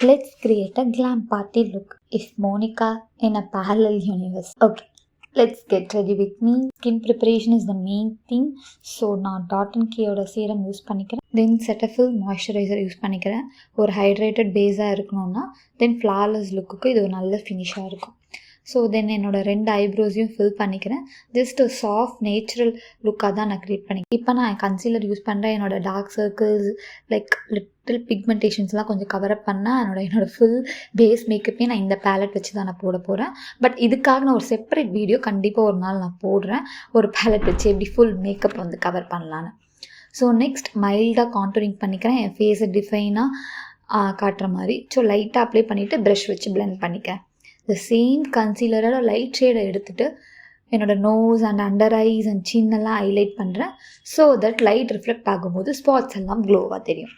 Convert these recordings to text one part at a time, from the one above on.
Let's create a glam party look. Is Monica in a parallel universe? Okay, let's get ready with me. Skin preparation is the main thing. So நான் dot and கேயோட serum use பண்ணிக்கிறேன். தென் செட்டஃபில் moisturiser use பண்ணிக்கிறேன். ஒரு hydrated பேஸாக இருக்கணும்னா தென் flawless லுக்குக்கு இது ஒரு நல்ல ஃபினிஷாக இருக்கும். ஸோ தென் என்னோடய 2 ஐப்ரோஸையும் ஃபில் பண்ணிக்கிறேன். ஜஸ்ட் ஒரு சாஃப்ட் நேச்சுரல் லுக்காக தான் நான் க்ரியேட் பண்ணிக்கிறேன். இப்போ நான் கன்சீலர் யூஸ் பண்ணுறேன். என்னோடய டார்க் சர்க்கிள்ஸ் லைக் லிட்டில் பிக்மெண்டேஷன்ஸ்லாம் கொஞ்சம் கவரப் பண்ணால் என்னோடய ஃபுல் பேஸ் மேக்கப்பையும் நான் இந்த பேலட் வச்சு தான் நான் போட போகிறேன். பட் இதுக்காக நான் ஒரு செப்பரேட் வீடியோ கண்டிப்பாக ஒரு நாள் நான் போடுறேன். ஒரு பேலட் வச்சு எப்படி ஃபுல் மேக்கப் வந்து கவர் பண்ணலான்னு. ஸோ நெக்ஸ்ட் மைல்டாக கான்டூரிங் பண்ணிக்கிறேன். என் ஃபேஸை டிஃபைனாக காட்டுற மாதிரி. ஸோ லைட்டாக அப்ளை பண்ணிவிட்டு ப்ரஷ் வச்சு பிளெண்ட் பண்ணிக்கிறேன். இந்த சேம் கன்சீலரோட லைட் ஷேடை எடுத்துகிட்டு என்னோடய nose and under eyes and சின்னெல்லாம் ஹைலைட் பண்ணுறேன். ஸோ தட் லைட் ரிஃப்ளெக்ட் ஆகும்போது ஸ்பாட்ஸ் எல்லாம் க்ளோவாக தெரியும்.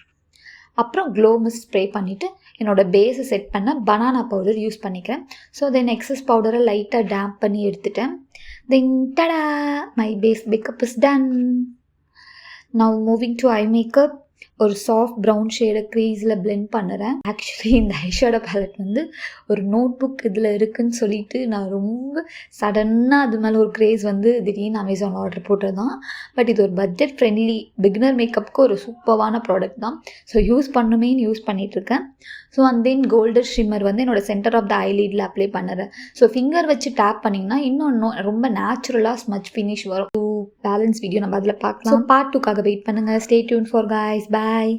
அப்புறம் க்ளோ மிஸ்ட் ஸ்ப்ரே பண்ணிவிட்டு என்னோடய பேஸை செட் பண்ண பனானா பவுடர் யூஸ் பண்ணிக்கிறேன். ஸோ தென் எக்ஸஸ் பவுடரை லைட்டாக டேம்ப் பண்ணி எடுத்துட்டேன். Then tada, my base makeup is done. Now moving to eye makeup. ஒரு சாஃப்ட் ப்ரௌன் ஷேடை க்ரீஸில் பிளெண்ட் பண்ணுறேன். ஆக்சுவலி இந்த ஐஷேடோ பேலட் வந்து ஒரு நோட் புக் இதில் இருக்குதுன்னு சொல்லிட்டு நான் ரொம்ப சடன்னாக அது மேலே ஒரு க்ரேஸ் வந்து திடீர்னு அமேசானில் ஆர்டர் போட்டது தான். பட் இது ஒரு பட்ஜெட் ஃப்ரெண்ட்லி பிகினர் மேக்கப்புக்கு ஒரு சூப்பரான ப்ராடக்ட் தான். ஸோ யூஸ் பண்ணுமேன்னு யூஸ் பண்ணிகிட்ருக்கேன். So and then golden shimmer வந்து என்னோடய சென்டர் ஆஃப் த ஐலிடில் அப்ளை பண்ணுறேன். ஸோ ஃபிங்கர் வச்சு டேப் பண்ணிங்கன்னா இன்னும் ரொம்ப நேச்சுரலாக ஸ்மச் ஃபினிஷ் வரும். பேலன்ஸ் வீடியோ நம்ம அதில் பார்க்கலாம். ஸோ பார்ட் 2க்காக வெயிட் பண்ணுங்கள். Stay tune for guys. Bye.